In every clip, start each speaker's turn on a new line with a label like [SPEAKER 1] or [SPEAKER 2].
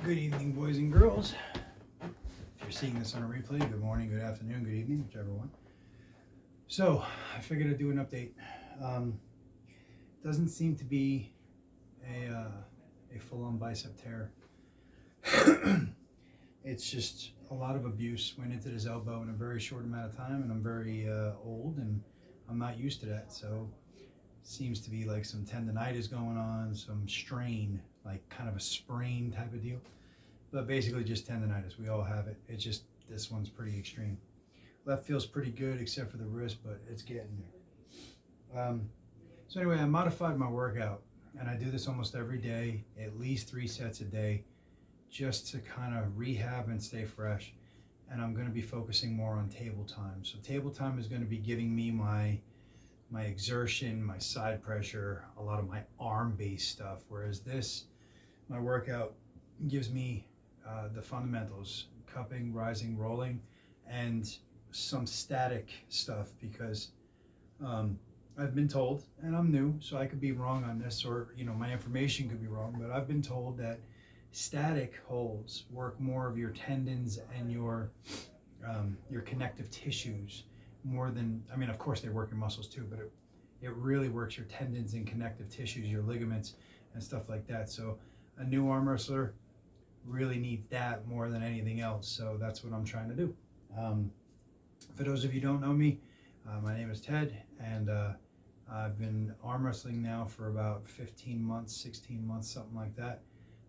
[SPEAKER 1] Good evening, boys and girls. If you're seeing this on a replay, good morning, good afternoon, good evening, whichever one. So, I figured I'd do an update. Doesn't seem to be a full-on bicep tear. It's just a lot of abuse went into this elbow in a very short amount of time, and I'm very old, and I'm not used to that. So, seems to be like some tendonitis going on, some strain, like kind of a sprain type of deal. But basically just tendonitis. We all have it. It's just this one's pretty extreme. Left feels pretty good except for the wrist, but it's getting there. So anyway, I modified my workout, and I do this almost every day, at least 3 sets a day, just to kind of rehab and stay fresh. And I'm going to be focusing more on table time. So table time is going to be giving me my exertion, my side pressure, a lot of my arm-based stuff. Whereas my workout gives me the fundamentals: cupping, rising, rolling, and some static stuff, because I've been told, and I'm new, so I could be wrong on this, or my information could be wrong, but I've been told that static holds work more of your tendons and your connective tissues more than, of course they work your muscles too, but it really works your tendons and connective tissues, your ligaments and stuff like that. So a new arm wrestler really needs that more than anything else. So that's what I'm trying to do. For those of you who don't know me, my name is Ted, and I've been arm wrestling now for about 15 months, 16 months, something like that.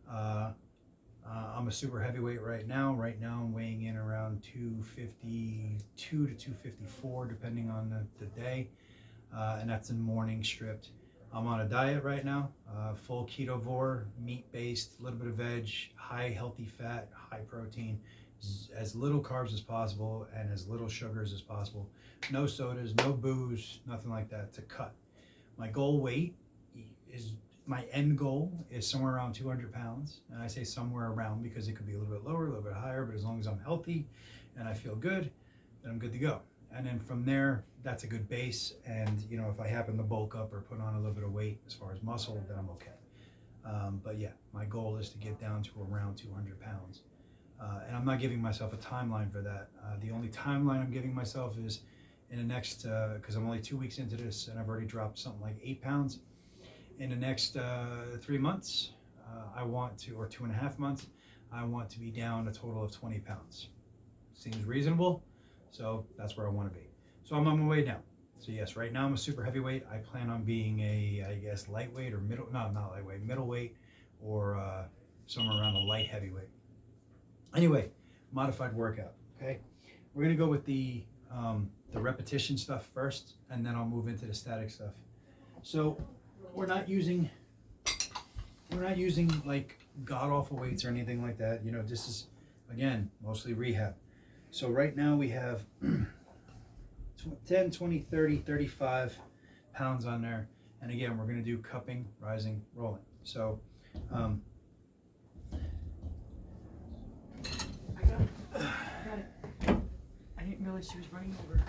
[SPEAKER 1] I'm a super heavyweight right now. Right now I'm weighing in around 252 to 254, depending on the day, and that's in morning stripped. I'm on a diet right now, full ketovore, meat-based, a little bit of veg, high healthy fat, high protein, as little carbs as possible, and as little sugars as possible. No sodas, no booze, nothing like that, to cut. My goal weight my end goal is somewhere around 200 pounds. And I say somewhere around because it could be a little bit lower, a little bit higher, but as long as I'm healthy and I feel good, then I'm good to go. And then from there, that's a good base. And if I happen to bulk up or put on a little bit of weight as far as muscle, then I'm okay. But yeah, my goal is to get down to around 200 pounds. And I'm not giving myself a timeline for that. The only timeline I'm giving myself is in the next, because I'm only 2 weeks into this and I've already dropped something like 8 pounds. In the next 3 months, I want to, or 2.5 months, I want to be down a total of 20 pounds. Seems reasonable, so that's where I want to be. So I'm on my way down. So yes, right now I'm a super heavyweight. I plan on being lightweight or not lightweight, middleweight, or somewhere around a light heavyweight. Anyway, modified workout, okay? We're gonna go with the repetition stuff first, and then I'll move into the static stuff. So we're not using like god awful weights or anything like that. This is, again, mostly rehab. So right now we have 10, 20, 30, 35 pounds on there. And again, we're going to do cupping, rising, rolling. So
[SPEAKER 2] I got it. I didn't realize she was running over.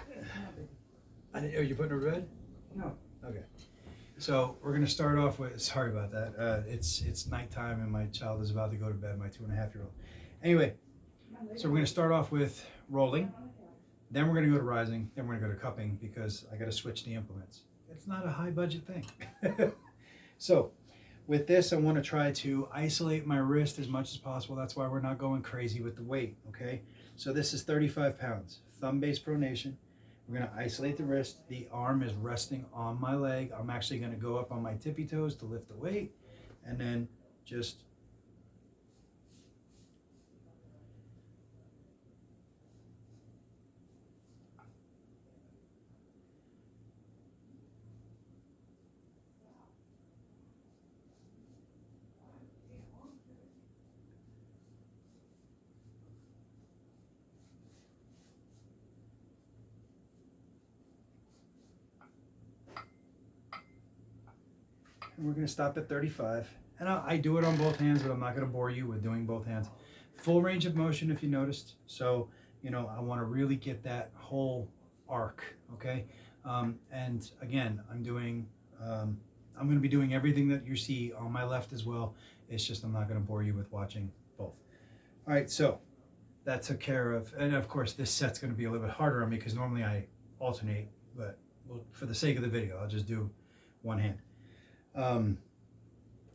[SPEAKER 1] Are you putting her to bed?
[SPEAKER 2] No.
[SPEAKER 1] Okay. So we're going to start off with, sorry about that. It's nighttime and my child is about to go to bed, my 2.5-year-old. Anyway, so we're going to start off with rolling. Then we're going to go to rising. Then we're going to go to cupping, because I got to switch the implements. It's not a high budget thing. So with this, I want to try to isolate my wrist as much as possible. That's why we're not going crazy with the weight, okay? So this is 35 pounds, thumb-based pronation. We're going to isolate the wrist. The arm is resting on my leg. I'm actually going to go up on my tippy toes to lift the weight, and then just and we're going to stop at 35. And I do it on both hands, but I'm not going to bore you with doing both hands. Full range of motion, if you noticed. So, I want to really get that whole arc, okay? And again, I'm going to be doing everything that you see on my left as well. It's just I'm not going to bore you with watching both. All right, so that took care of, and of course this set's going to be a little bit harder on me because normally I alternate, but for the sake of the video, I'll just do one hand.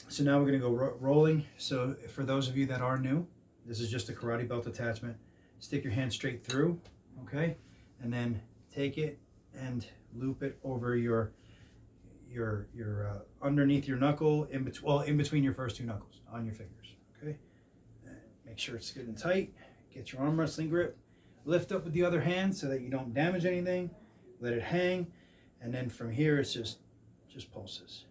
[SPEAKER 1] So now we're going to go rolling. So for those of you that are new, this is just a karate belt attachment. Stick your hand straight through, okay, and then take it and loop it over your underneath your knuckle, in between your first two knuckles on your fingers, okay. And make sure it's good and tight. Get your arm wrestling grip. Lift up with the other hand so that you don't damage anything. Let it hang, and then from here it's just pulses.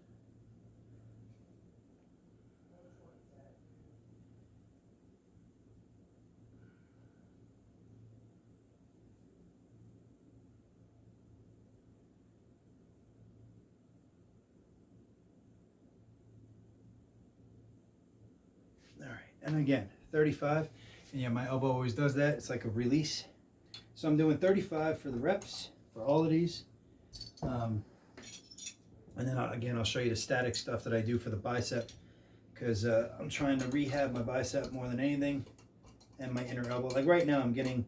[SPEAKER 1] All right, and again, 35. And yeah, my elbow always does that. It's like a release. So I'm doing 35 for the reps for all of these. And then again, I'll show you the static stuff that I do for the bicep, because I'm trying to rehab my bicep more than anything, and my inner elbow. Like right now, I'm getting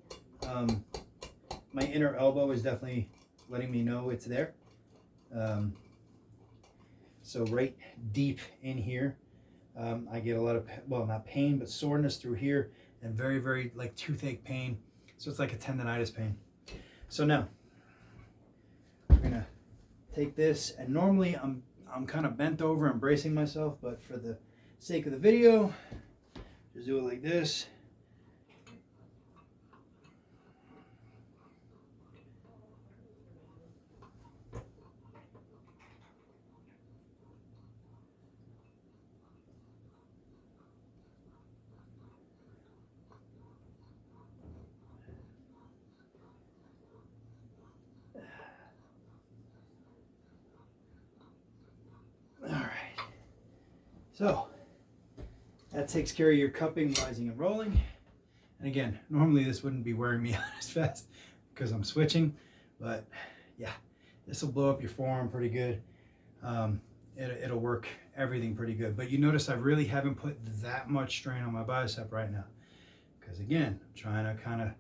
[SPEAKER 1] my inner elbow is definitely letting me know it's there. So right deep in here, I get a lot of, well, not pain, but soreness through here, and very, very like toothache pain. So it's like a tendonitis pain. So now we're gonna take this, and normally I'm kind of bent over and bracing myself, but for the sake of the video, just do it like this. So that takes care of your cupping, rising, and rolling. And again, normally this wouldn't be wearing me out as fast because I'm switching, but yeah, this will blow up your forearm pretty good. It'll work everything pretty good. But you notice I really haven't put that much strain on my bicep right now, because again, I'm trying to kind of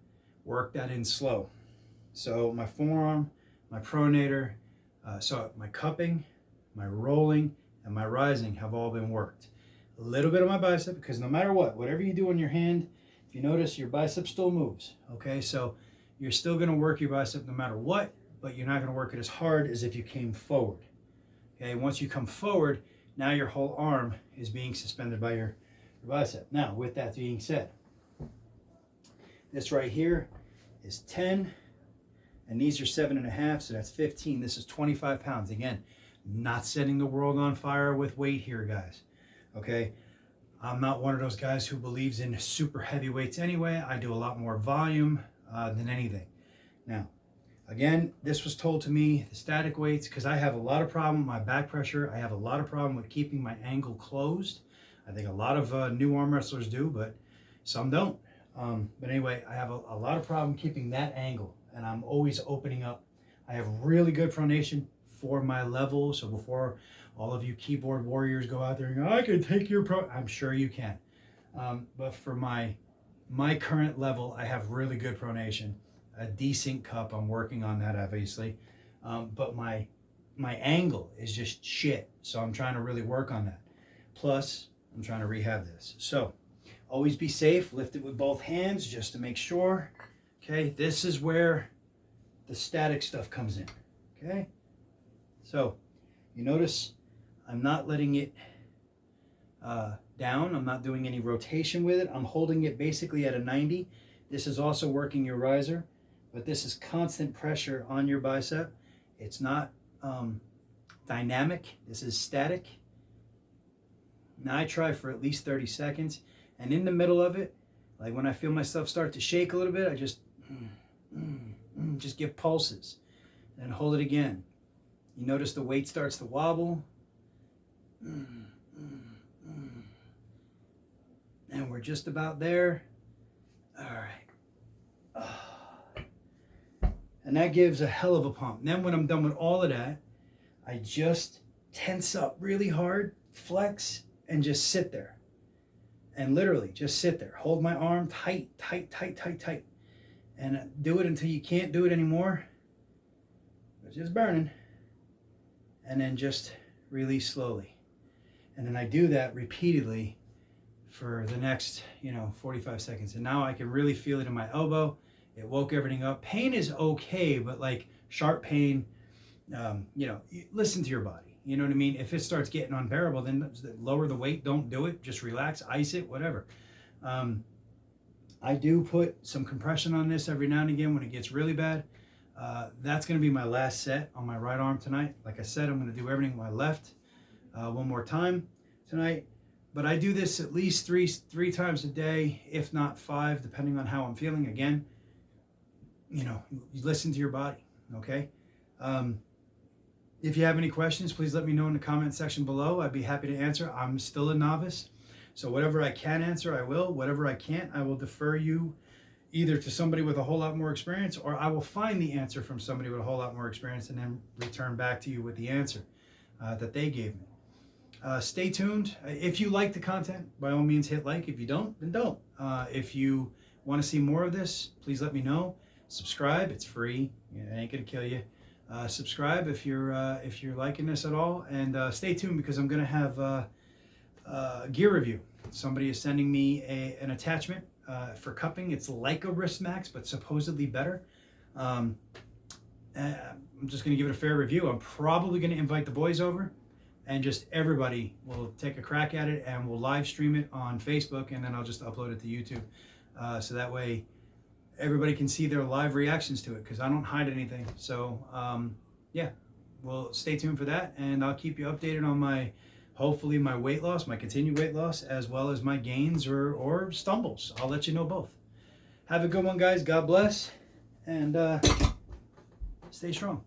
[SPEAKER 1] work that in slow. So my forearm, my pronator, so my cupping, my rolling, and my rising have all been worked. A little bit of my bicep, because no matter what, whatever you do on your hand, if you notice, your bicep still moves, okay? So you're still gonna work your bicep no matter what, but you're not gonna work it as hard as if you came forward, okay? Once you come forward, now your whole arm is being suspended by your bicep. Now, with that being said, this right here is 10, and these are 7.5, so that's 15. This is 25 pounds. Again, not setting the world on fire with weight here, guys, okay? I'm not one of those guys who believes in super heavy weights anyway. I do a lot more volume than anything. Now, again, this was told to me, the static weights, because I have a lot of problem with my back pressure. I have a lot of problem with keeping my angle closed. I think a lot of new arm wrestlers do, but some don't. But anyway, I have a lot of problem keeping that angle, and I'm always opening up. I have really good pronation for my level. So before all of you keyboard warriors go out there and go, I can take your pro, I'm sure you can. But for my current level, I have really good pronation, a decent cup. I'm working on that, obviously. But my angle is just shit. So I'm trying to really work on that. Plus, I'm trying to rehab this. So always be safe. Lift it with both hands just to make sure. Okay, this is where the static stuff comes in. Okay. So you notice I'm not letting it down. I'm not doing any rotation with it. I'm holding it basically at a 90. This is also working your riser, but this is constant pressure on your bicep. It's not dynamic. This is static. Now I try for at least 30 seconds. And in the middle of it, like when I feel myself start to shake a little bit, I just give pulses and hold it again. You notice the weight starts to wobble. And we're just about there. All right. And that gives a hell of a pump. Then when I'm done with all of that, I just tense up really hard, flex, and just sit there. and literally just sit there, hold my arm tight, tight, tight, tight, tight, and do it until you can't do it anymore. It's just burning, and then just release slowly. And then I do that repeatedly for the next 45 seconds, and now I can really feel it in my elbow. It woke everything up. Pain is okay, but like sharp pain, listen to your body. You know what I mean? If it starts getting unbearable, then lower the weight. Don't do it. Just relax, ice it, whatever. I do put some compression on this every now and again when it gets really bad. That's going to be my last set on my right arm tonight. Like I said, I'm going to do everything with my left one more time tonight. But I do this at least three times a day, if not 5, depending on how I'm feeling. Again, you listen to your body, okay? If you have any questions, please let me know in the comment section below. I'd be happy to answer. I'm still a novice, so whatever I can answer, I will. Whatever I can't, I will defer you either to somebody with a whole lot more experience, or I will find the answer from somebody with a whole lot more experience and then return back to you with the answer that they gave me. Stay tuned. If you like the content, by all means hit like. If you don't, then don't. If you want to see more of this, please let me know. Subscribe. It's free. It ain't gonna kill you. Subscribe if you're liking this at all, and stay tuned because I'm gonna have a gear review. Somebody is sending me an attachment for cupping. It's like a wrist max, but supposedly better. I'm just gonna give it a fair review. I'm probably gonna invite the boys over, and just everybody will take a crack at it, and we'll live stream it on Facebook, and then I'll just upload it to YouTube, so that way everybody can see their live reactions to it, because I don't hide anything. So yeah, well, stay tuned for that, and I'll keep you updated on hopefully my weight loss, my continued weight loss, as well as my gains or stumbles. I'll let you know both. Have a good one, guys. God bless, and stay strong.